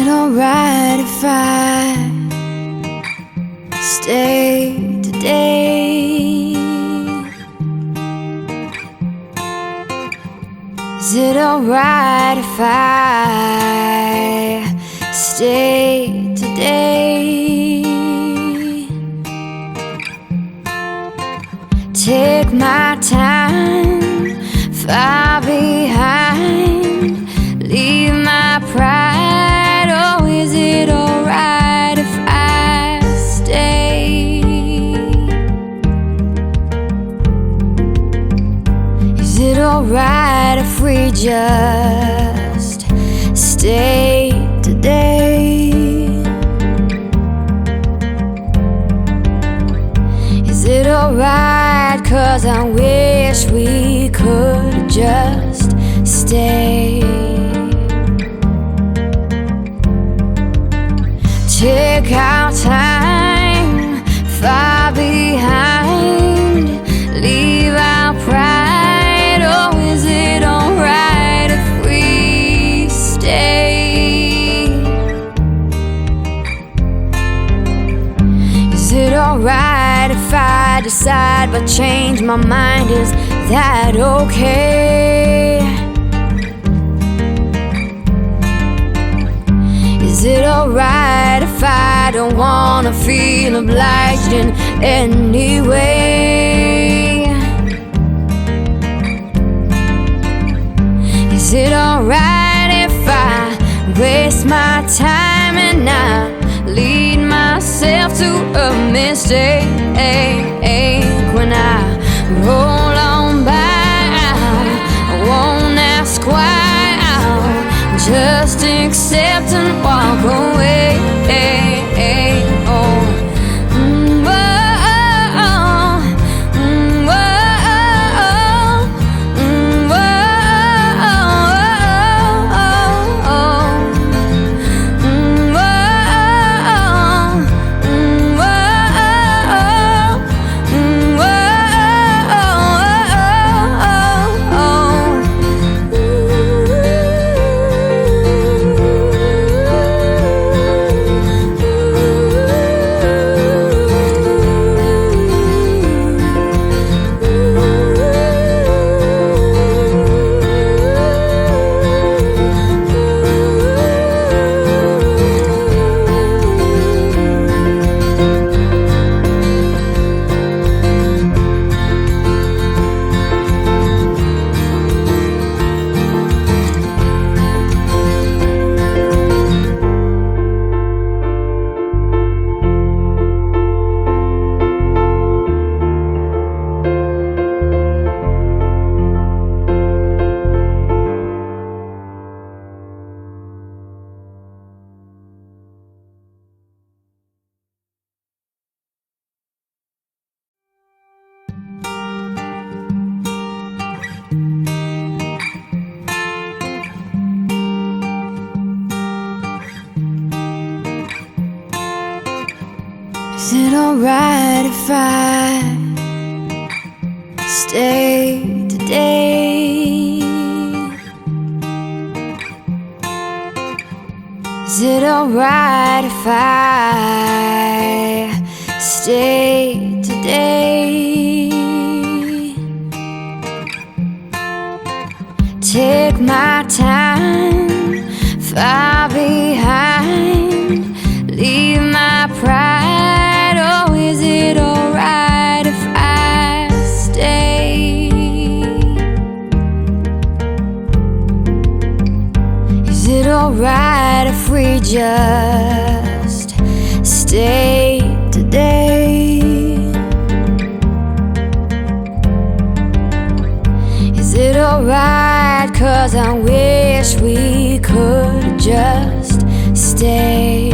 it alright if I stay today? Is it alright if I stay today? Take my time, far behind, leave my pride. Oh, is it alright if I stay? Is it alright if we just stay today? Is it alright? 'Cause I wish we could just stay. Take our time, far behind, leave our pride. Oh, is it alright if we stay? Is it alright if I decide but change my mind? Is that okay? Is it alright if I don't wanna feel obliged in any way? Is it alright if I waste my time and I lead myself to a mistake? When I roll on by, I won't ask why, I'll just accept and walk away. Is it alright if I stay today? Is it alright if I stay today? Take my time, far behind, leave my pride. Oh, is it alright if I stay? Is it alright if we just stay today? Is it alright? 'Cause I wish we could just stay.